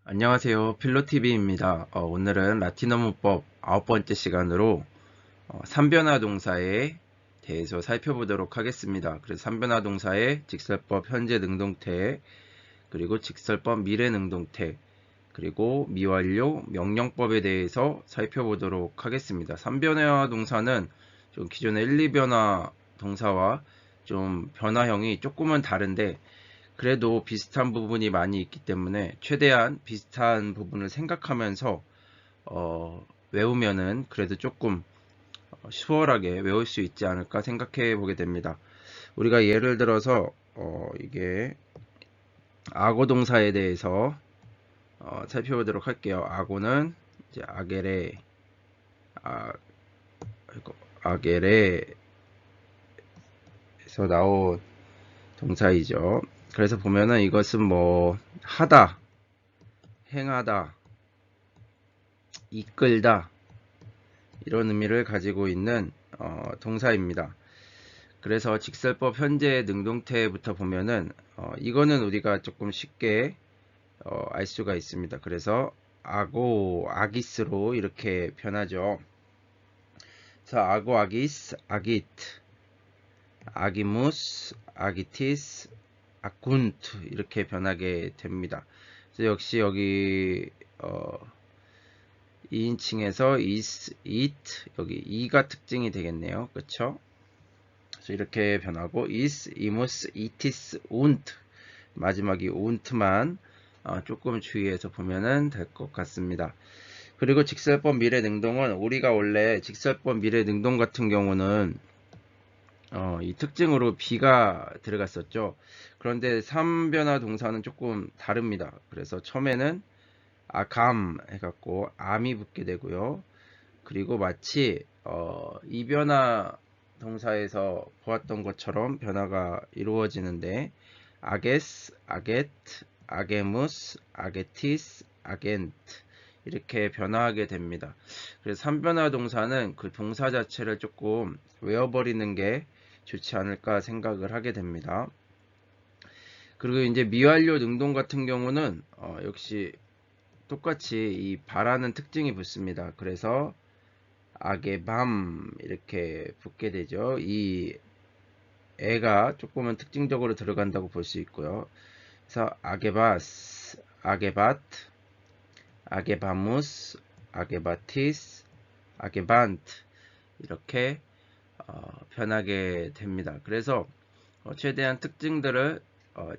안녕하세요. 필로TV입니다. 오늘은 라틴어 문법 9번째 시간으로 3변화 동사에 대해서 살펴보도록 하겠습니다. 그래서 3변화 동사의 직설법 현재 능동태, 그리고 직설법 미래 능동태, 그리고 미완료 명령법에 대해서 살펴보도록 하겠습니다. 3변화 동사는 좀 기존의 1, 2변화 동사와 좀 변화형이 조금은 다른데 그래도 비슷한 부분이 많이 있기 때문에 최대한 비슷한 부분을 생각하면서 외우면은 그래도 조금 수월하게 외울 수 있지 않을까 생각해 보게 됩니다. 우리가 예를 들어서 이게 악어 동사에 대해서 살펴보도록 할게요. 악어는 이제 아게레, 아, 아게레에서 나온 동사이죠. 그래서 보면은 이것은 뭐 하다, 행하다, 이끌다 이런 의미를 가지고 있는 동사입니다. 그래서 직설법 현재 능동태부터 보면은 이거는 우리가 조금 쉽게 알 수가 있습니다. 그래서 아고 아기스로 이렇게 변하죠. 그래서 아고 아기스 아기트 아기무스 아기티스 아군트 이렇게 변하게 됩니다. 그래서 역시 여기 2인칭에서 is, it 여기 이가 특징이 되겠네요. 그쵸? 그래서 이렇게 변하고 is, imus, itis, und 마지막이 und만 조금 주의해서 보면은 될 것 같습니다. 그리고 직설법 미래 능동은 우리가 원래 직설법 미래 능동 같은 경우는 이 특징으로 be가 들어갔었죠. 그런데 3변화 동사는 조금 다릅니다. 그래서 처음에는 감 해갖고 암이 붙게 되고요. 그리고 마치 이변화 동사에서 보았던 것처럼 변화가 이루어지는데 아게스, 아게트, 아게무스, 아게티스, 아겐트 이렇게 변화하게 됩니다. 그래서 3변화 동사는 그 동사 자체를 조금 외워버리는 게 좋지 않을까 생각을 하게 됩니다. 그리고 이제 미완료 능동 같은 경우는 역시 똑같이 이 바라는 특징이 붙습니다. 그래서 악의 밤 이렇게 붙게 되죠. 이 애가 조금은 특징적으로 들어간다고 볼 수 있고요. 그래서 아게바스, 아게바트, 아게바무스, 아게바티스, 아게반트 이렇게 변하게 됩니다. 그래서 최대한 특징들을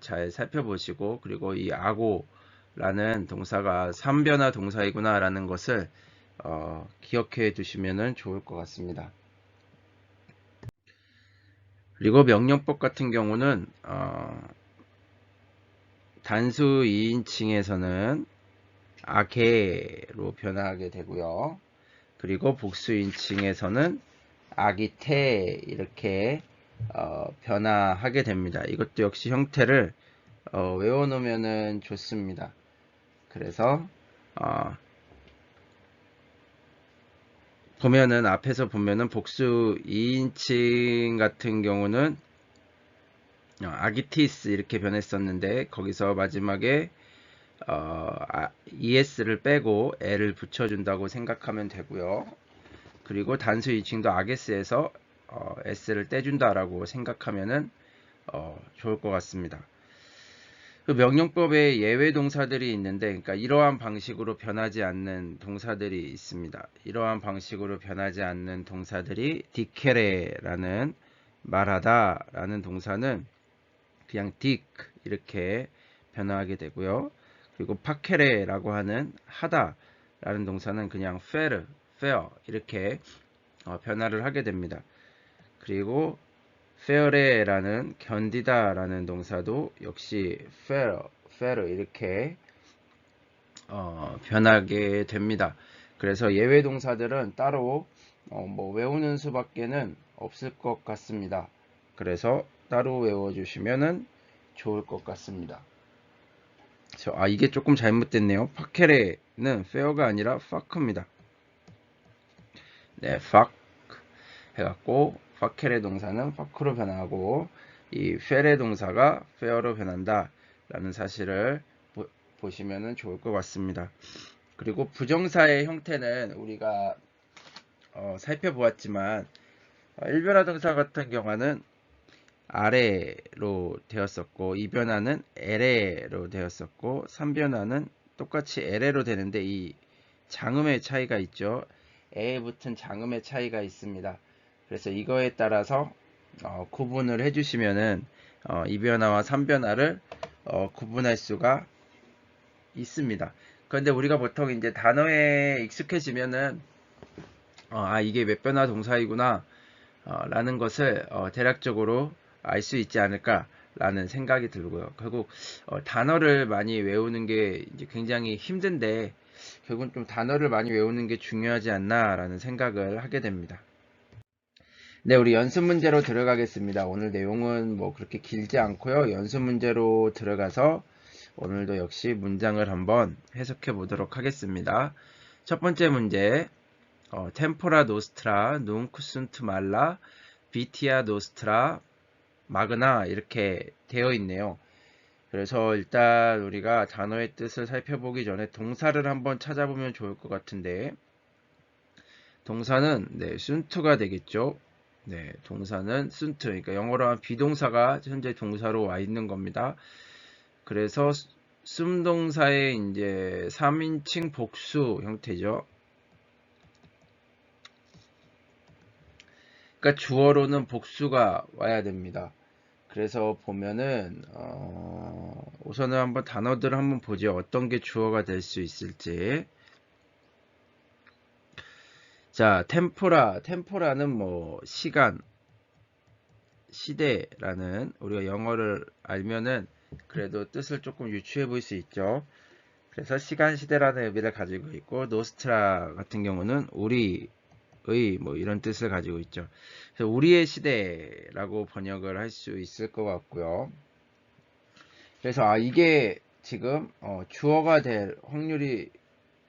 잘 살펴보시고 그리고 이 아고라는 동사가 3변화 동사이구나 라는 것을 기억해 두시면 좋을 것 같습니다. 그리고 명령법 같은 경우는 단수 2인칭에서는 아게로 변화하게 되고요. 그리고 복수 인칭에서는 아기테 이렇게 변화하게 됩니다. 이것도 역시 형태를 외워놓으면 좋습니다. 그래서 보면은 앞에서 보면은 복수 2인칭 같은 경우는 아기티스 이렇게 변했었는데 거기서 마지막에 es를 빼고 l을 붙여준다고 생각하면 되고요. 그리고 단수 2인칭도 아게스에서 s를 떼준다라고 생각하면은 좋을 것 같습니다. 그 명령법에 예외 동사들이 있는데, 그러니까 이러한 방식으로 변하지 않는 동사들이 있습니다. 이러한 방식으로 변하지 않는 동사들이 디케레라는 말하다라는 동사는 그냥 딕 이렇게 변화하게 되고요. 그리고 파케레라고 하는 하다라는 동사는 그냥 페르, 페어 이렇게 변화를 하게 됩니다. 그리고 페어레라는 견디다라는 동사도 역시 페르 이렇게 변하게 됩니다. 그래서 예외 동사들은 따로 뭐 외우는 수밖에는 없을 것 같습니다. 그래서 따로 외워주시면 좋을 것 같습니다. 이게 조금 잘못됐네요. 파케레는 페어가 아니라 파크입니다. 네, 팍 해갖고 파케레 동사는 파크로 변하고 이 페레 동사가 페어로 변한다 라는 사실을 보시면 좋을 것 같습니다. 그리고 부정사의 형태는 우리가 살펴보았지만 일변화 동사 같은 경우는 아래로 되었었고, 이변화는 LA로 되었었고, 3변화는 똑같이 LA로 되는데 이 장음의 차이가 있죠. 에에 붙은 장음의 차이가 있습니다. 그래서 이거에 따라서 구분을 해주시면은 이변화와 3변화를 구분할 수가 있습니다. 그런데 우리가 보통 이제 단어에 익숙해지면은 이게 몇 변화 동사이구나 라는 것을 대략적으로 알 수 있지 않을까 라는 생각이 들고요. 결국 단어를 많이 외우는 게 이제 굉장히 힘든데 결국은 좀 단어를 많이 외우는 게 중요하지 않나 라는 생각을 하게 됩니다. 네, 우리 연습 문제로 들어가겠습니다. 오늘 내용은 뭐 그렇게 길지 않고요. 연습 문제로 들어가서 오늘도 역시 문장을 한번 해석해 보도록 하겠습니다. 첫 번째 문제, 템포라 노스트라, 눈쿠순트 말라, 비티아 노스트라, 마그나 이렇게 되어 있네요. 그래서 일단 우리가 단어의 뜻을 살펴보기 전에 동사를 한번 찾아보면 좋을 것 같은데, 동사는 순투가 되겠죠. 네, 동사는 순투. 그러니까 영어로 하면 비동사가 현재 동사로 와 있는 겁니다. 그래서 씀동사의 이제 3인칭 복수 형태죠. 그러니까 주어로는 복수가 와야 됩니다. 그래서 보면은 우선은 한번 단어들을 한번 보죠. 어떤 게 주어가 될 수 있을지. 자, 템포라는 뭐 시간, 시대라는 우리가 영어를 알면은 그래도 뜻을 조금 유추해 볼 수 있죠. 그래서 시간, 시대라는 의미를 가지고 있고, 노스트라 같은 경우는 우리의 뭐 이런 뜻을 가지고 있죠. 그래서 우리의 시대라고 번역을 할 수 있을 것 같고요. 그래서 이게 지금 주어가 될 확률이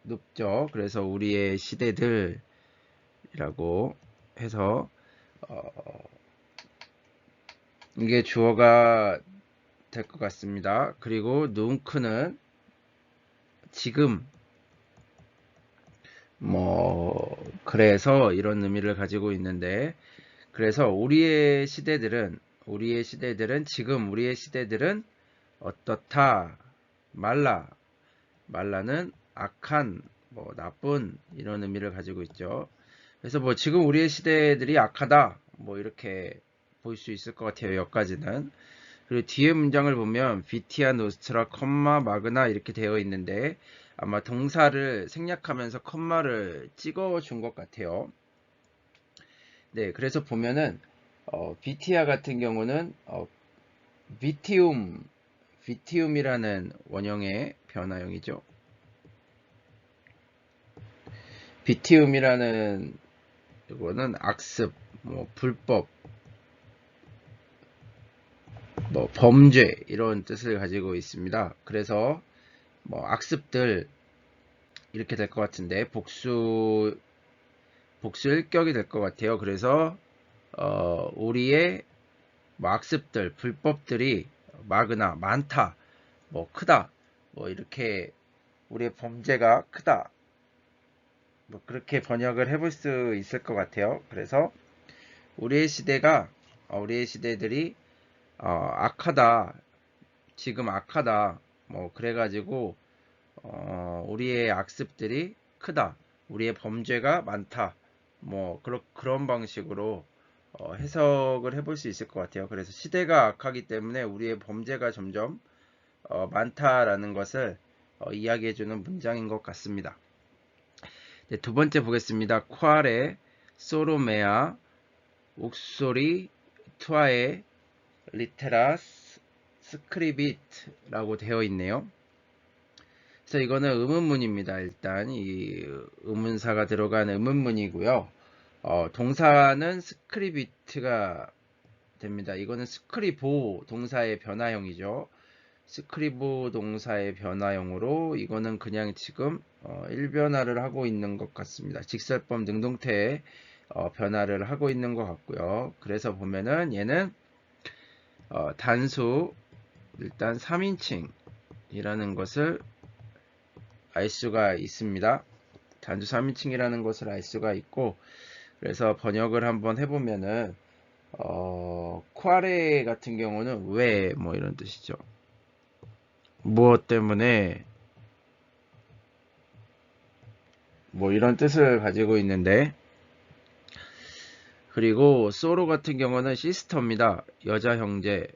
높죠. 그래서 우리의 시대들이라고 해서 이게 주어가 될 것 같습니다. 그리고 눈크는 지금 뭐 그래서 이런 의미를 가지고 있는데, 그래서 우리의 시대들은 지금 우리의 시대들은 어떻다, 말라는 악한, 뭐 나쁜 이런 의미를 가지고 있죠. 그래서 뭐 지금 우리의 시대들이 악하다, 뭐 이렇게 볼 수 있을 것 같아요. 여기까지는. 그리고 뒤에 문장을 보면 비티아 노스트라 컴마 마그나 이렇게 되어 있는데 아마 동사를 생략하면서 컴마를 찍어 준 것 같아요. 네, 그래서 보면은 비티아 같은 경우는 비티움이라는 원형의 변화형이죠. 비티움이라는 이거는 악습, 뭐 불법, 뭐 범죄 이런 뜻을 가지고 있습니다. 그래서 뭐 악습들 이렇게 될 것 같은데 복수일격이 될 것 같아요. 그래서 우리의 뭐 악습들, 불법들이 마그나 많다, 뭐 크다, 뭐 이렇게 우리의 범죄가 크다, 뭐 그렇게 번역을 해볼 수 있을 것 같아요. 그래서 우리의 시대들이 악하다, 지금 악하다, 뭐 그래가지고 우리의 악습들이 크다, 우리의 범죄가 많다, 뭐 그런 방식으로 해석을 해볼 수 있을 것 같아요. 그래서 시대가 악하기 때문에 우리의 범죄가 점점 많다라는 것을 이야기해주는 문장인 것 같습니다. 네, 두 번째 보겠습니다. 콰레, 소로메아, 옥소리, 투아에, 리테라스, 스크리빗라고 되어 있네요. 그래서 이거는 의문문입니다. 일단 이 의문사가 들어간 의문문이고요. 동사는 스크리비트가 됩니다. 이거는 스크리보 동사의 변화형이죠. 스크리보 동사의 변화형으로 이거는 그냥 지금 일변화를 하고 있는 것 같습니다. 직설법 능동태의 변화를 하고 있는 것 같고요. 그래서 보면은 얘는 단수 일단 3인칭이라는 것을 알 수가 있습니다. 단수 3인칭이라는 것을 알 수가 있고, 그래서 번역을 한번 해보면은 쿠아레 같은 경우는 왜 뭐 이런 뜻이죠. 무엇 때문에 뭐 이런 뜻을 가지고 있는데, 그리고 소로 같은 경우는 시스터입니다. 여자 형제,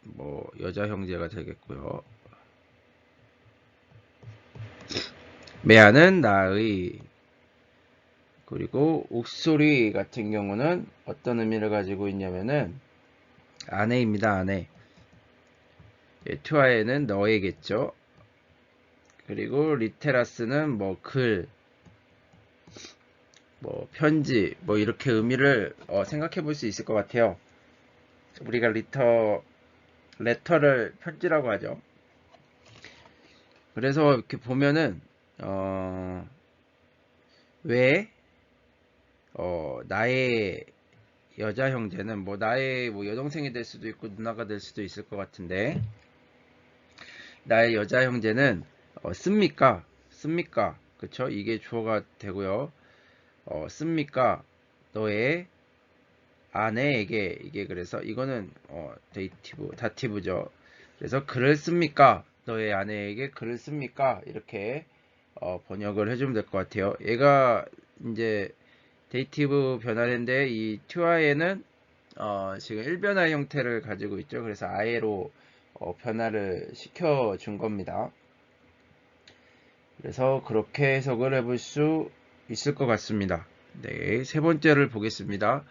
뭐 여자 형제가 되겠고요. 메아는 나의. 그리고 옥소리 같은 경우는 어떤 의미를 가지고 있냐면은 아내입니다. 아내. 예, 투아에는 너에겠죠. 그리고 리테라스는 뭐 글, 뭐 편지, 뭐 이렇게 의미를 생각해 볼 수 있을 것 같아요. 우리가 레터를 편지라고 하죠. 그래서 이렇게 보면은 왜 나의 여자 형제는 뭐 나의 뭐 여동생이 될 수도 있고 누나가 될 수도 있을 것 같은데, 나의 여자 형제는 씁니까? 씁니까? 그쵸? 이게 주어가 되고요. 씁니까? 너의 아내에게. 이게 그래서 이거는 다티브죠. 그래서 글을 씁니까? 너의 아내에게 글을 씁니까? 이렇게 번역을 해주면 될 것 같아요. 얘가 이제 데이티브 변화인데, 이 투아에는 지금 1변화 형태를 가지고 있죠. 그래서 아예로 변화를 시켜준 겁니다. 그래서 그렇게 해석을 해볼 수 있을 것 같습니다. 네, 세 번째를 보겠습니다.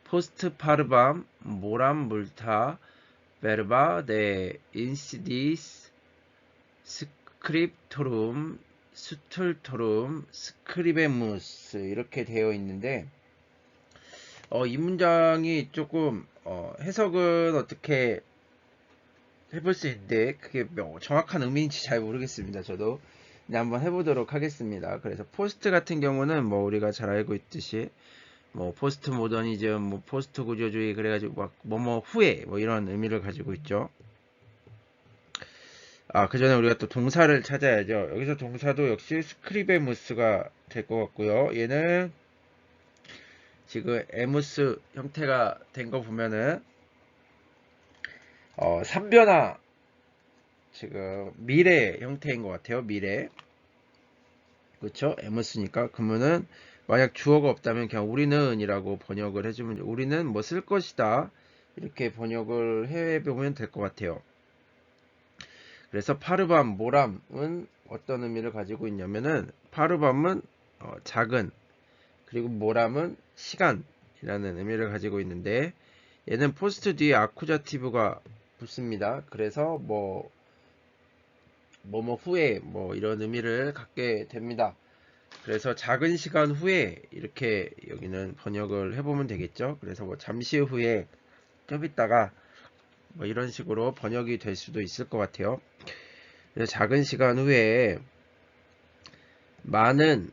포스트 파르밤 모람 물타 베르바 네 인시디스 스크립토룸 수툴토룸 스크리베무스 이렇게 되어 있는데, 이 문장이 조금 해석은 어떻게 해볼 수 있는데 그게 정확한 의미인지 잘 모르겠습니다. 저도 한번 해보도록 하겠습니다. 그래서 포스트 같은 경우는 뭐 우리가 잘 알고 있듯이 뭐 포스트 모더니즘, 뭐 포스트 구조주의, 그래가지고 막 뭐뭐 후에 뭐 이런 의미를 가지고 있죠. 그 전에 우리가 또 동사를 찾아야죠. 여기서 동사도 역시 스크리베무스가 될 것 같고요. 얘는 지금 에무스 형태가 된 거 보면은 3변화, 지금 미래 형태인 것 같아요. 미래. 그렇죠? 에무스니까. 그러면은 만약 주어가 없다면 그냥 우리는 이라고 번역을 해주면, 우리는 뭐 쓸 것이다 이렇게 번역을 해보면 될 것 같아요. 그래서 파르밤, 모람은 어떤 의미를 가지고 있냐면은, 파르밤은 작은, 그리고 모람은 시간이라는 의미를 가지고 있는데, 얘는 포스트 뒤에 아쿠자티브가 붙습니다. 그래서 뭐뭐 후에 뭐 이런 의미를 갖게 됩니다. 그래서 작은 시간 후에 이렇게 여기는 번역을 해보면 되겠죠. 그래서 뭐 잠시 후에, 좀 있다가 뭐 이런 식으로 번역이 될 수도 있을 것 같아요. 그래서 작은 시간 후에 많은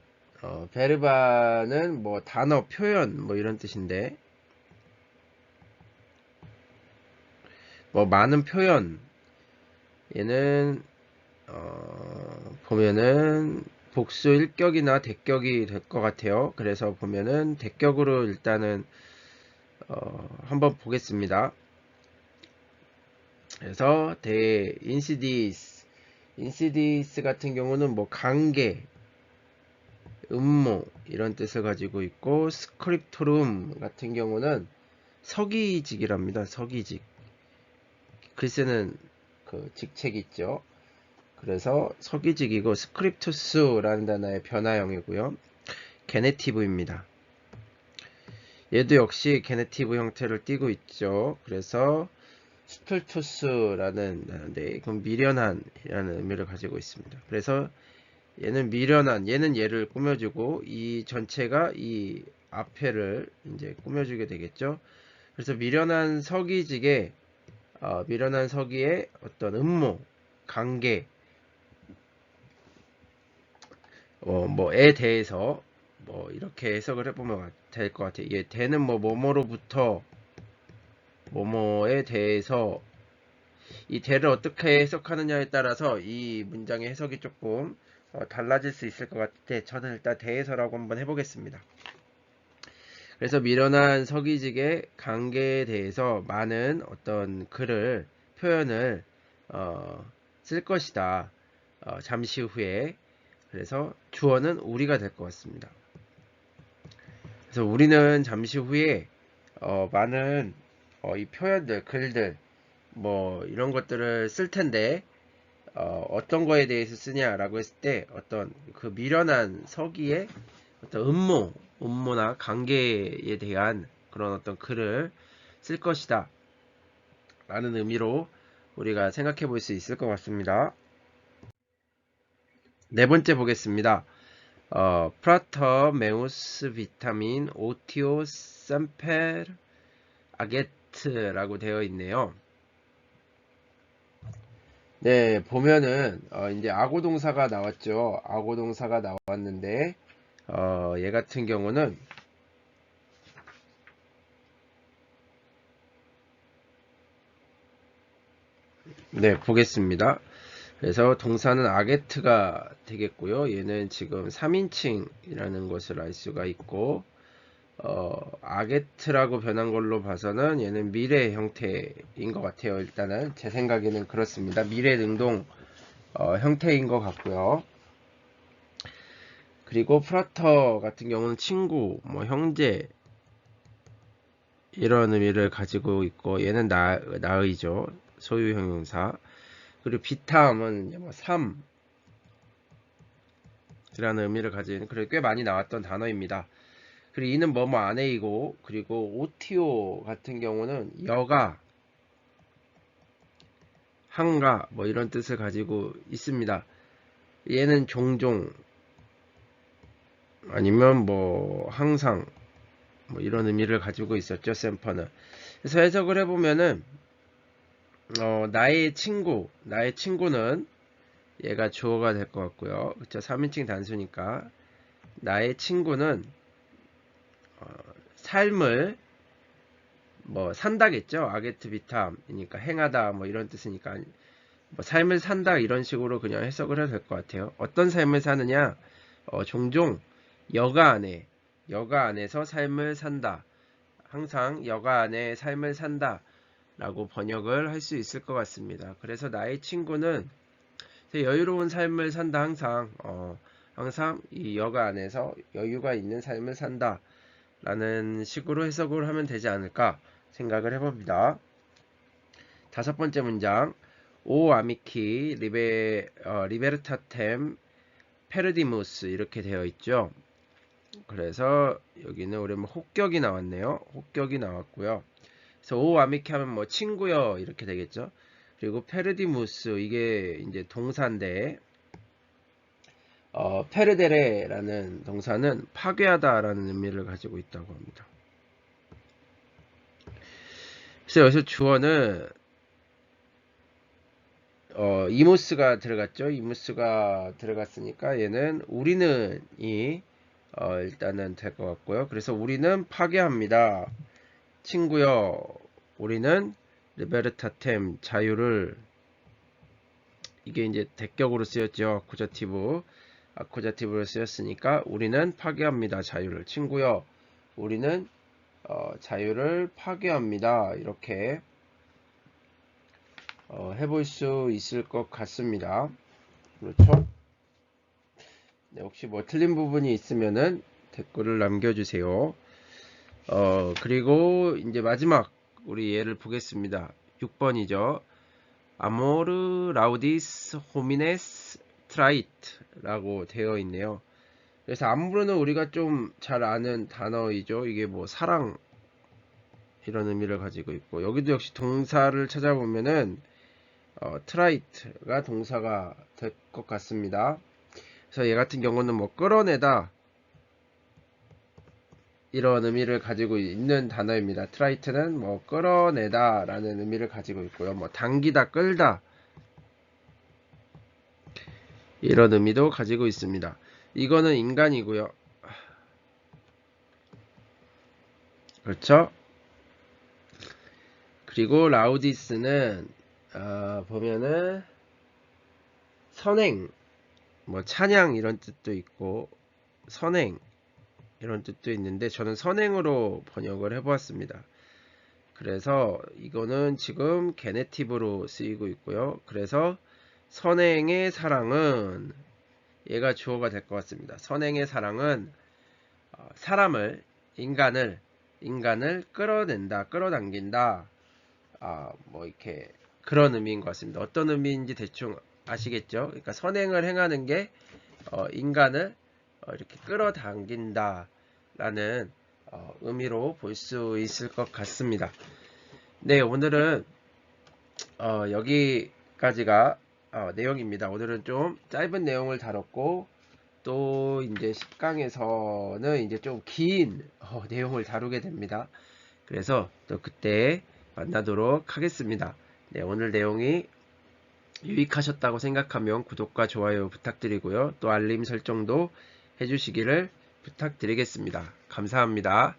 베르바는 뭐 단어, 표현 뭐 이런 뜻인데, 뭐 많은 표현, 얘는 보면은 복수 일격이나 대격이 될 것 같아요. 그래서 보면은 대격으로 일단은 한번 보겠습니다. 그래서 인시디스 같은 경우는 뭐 관계, 음모 이런 뜻을 가지고 있고, 스크립토룸 같은 경우는 서기직이랍니다. 서기직. 글쓰는 그 직책이 있죠. 그래서 서기직이고, 스크립투스라는 단어의 변화형이고요. 게네티브입니다. 얘도 역시 게네티브 형태를 띠고 있죠. 그래서 스툴투스라는 단어인데, 그럼 미련한이라는 의미를 가지고 있습니다. 그래서 얘는 미련한, 얘는 얘를 꾸며주고, 이 전체가 이 앞에를 이제 꾸며주게 되겠죠. 그래서 미련한 서기직의 미련한 서기의 어떤 음모, 관계, 뭐에 대해서 뭐 이렇게 해석을 해보면 될 것 같아요. 얘 대는 뭐 뭐뭐로부터 뭐뭐에 대해서, 이 대를 어떻게 해석하느냐에 따라서 이 문장의 해석이 조금 달라질 수 있을 것 같아. 저는 일단 대해서라고 한번 해보겠습니다. 그래서 미련한 서기직의 관계에 대해서 많은 어떤 글을, 표현을 쓸 것이다. 잠시 후에. 그래서 주어는 우리가 될 것 같습니다. 그래서 우리는 잠시 후에 많은 이 표현들, 글들, 뭐 이런 것들을 쓸 텐데 어떤 거에 대해서 쓰냐라고 했을 때 어떤 그 미련한 서기의 어떤 음모나 관계에 대한 그런 어떤 글을 쓸 것이다 라는 의미로 우리가 생각해 볼 수 있을 것 같습니다. 네 번째 보겠습니다. 프라터 메우스 비타민 오티오 샘페르 아게트라고 되어 있네요. 네, 보면은 이제 악어 동사가 나왔죠. 악어 동사가 나왔는데 얘 같은 경우는 네, 보겠습니다. 그래서 동사는 아게트가 되겠고요. 얘는 지금 3인칭이라는 것을 알 수가 있고 아게트라고 변한 걸로 봐서는 얘는 미래 형태인 것 같아요. 일단은 제 생각에는 그렇습니다. 미래 능동 형태인 것 같고요. 그리고 프라터 같은 경우는 친구, 뭐 형제 이런 의미를 가지고 있고 얘는 나의죠. 소유 형용사. 그리고 비탐은 뭐 삶 이라는 의미를 가진 그래 꽤 많이 나왔던 단어입니다. 그리고 이는 뭐뭐 안에이고 그리고 오티오 같은 경우는 여가, 한가 뭐 이런 뜻을 가지고 있습니다. 얘는 종종 아니면 뭐 항상 뭐 이런 의미를 가지고 있었죠. 샘퍼는. 그래서 해석을 해보면은 나의 친구는 얘가 주어가 될 것 같고요. 그쵸? 3인칭 단수니까 나의 친구는 삶을 뭐 산다겠죠. 아게트 비탐이니까 행하다 뭐 이런 뜻이니까 뭐 삶을 산다 이런 식으로 그냥 해석을 해도 될 것 같아요. 어떤 삶을 사느냐? 종종 여가 안에서 삶을 산다. 항상 여가 안에 삶을 산다. 라고 번역을 할 수 있을 것 같습니다. 그래서 나의 친구는 여유로운 삶을 산다. 항상 이 여가 안에서 여유가 있는 삶을 산다. 라는 식으로 해석을 하면 되지 않을까 생각을 해봅니다. 다섯 번째 문장. 오 아미키 리베르타템 페르디무스 이렇게 되어 있죠. 그래서 여기는 우리 혹격이 나왔네요. 혹격이 나왔고요. 그래서 오 아미키 하면 뭐 친구여 이렇게 되겠죠. 그리고 페르디무스 이게 이제 동사인데 페르데레라는 동사는 파괴하다라는 의미를 가지고 있다고 합니다. 그래서 여기서 주어는 이모스가 들어갔죠. 이모스가 들어갔으니까 얘는 우리는이 일단은 될 것 같고요. 그래서 우리는 파괴합니다. 친구여, 우리는 리베르타템 자유를 이게 이제 대격으로 쓰였죠. 아쿠자티브로 쓰였으니까 우리는 파괴합니다. 자유를. 친구여, 우리는 자유를 파괴합니다. 이렇게 해볼 수 있을 것 같습니다. 그렇죠? 네, 혹시 뭐 틀린 부분이 있으면은 댓글을 남겨주세요. 그리고 이제 마지막 우리 예를 보겠습니다. 6번이죠. 아모르 라우디스 호미네스 트라이트 라고 되어 있네요. 그래서 아모르는 우리가 좀 잘 아는 단어이죠. 이게 뭐 사랑 이런 의미를 가지고 있고 여기도 역시 동사를 찾아보면은 트라이트가 동사가 될 것 같습니다. 그래서 얘 같은 경우는 뭐 끌어내다 이런 의미를 가지고 있는 단어입니다. 트라이트는 뭐 끌어내다 라는 의미를 가지고 있고요. 뭐 당기다, 끌다 이런 의미도 가지고 있습니다. 이거는 인간이고요. 그렇죠? 그리고 라우디스는 보면은 선행 뭐 찬양 이런 뜻도 있고 선행 이런 뜻도 있는데 저는 선행으로 번역을 해보았습니다. 그래서 이거는 지금 게네티브로 쓰이고 있고요. 그래서 선행의 사랑은 얘가 주어가 될 것 같습니다. 선행의 사랑은 사람을 인간을 끌어낸다, 끌어당긴다. 뭐 이렇게 그런 의미인 것 같습니다. 어떤 의미인지 대충 아시겠죠? 그러니까 선행을 행하는 게 인간을 이렇게 끌어당긴다 라는 의미로 볼 수 있을 것 같습니다. 네, 오늘은 여기까지가 내용입니다. 오늘은 좀 짧은 내용을 다뤘고 또 이제 10강에서는 이제 좀 긴 내용을 다루게 됩니다. 그래서 또 그때 만나도록 하겠습니다. 네, 오늘 내용이 유익하셨다고 생각하면 구독과 좋아요 부탁드리고요. 또 알림 설정도 해주시기를 부탁드리겠습니다. 감사합니다.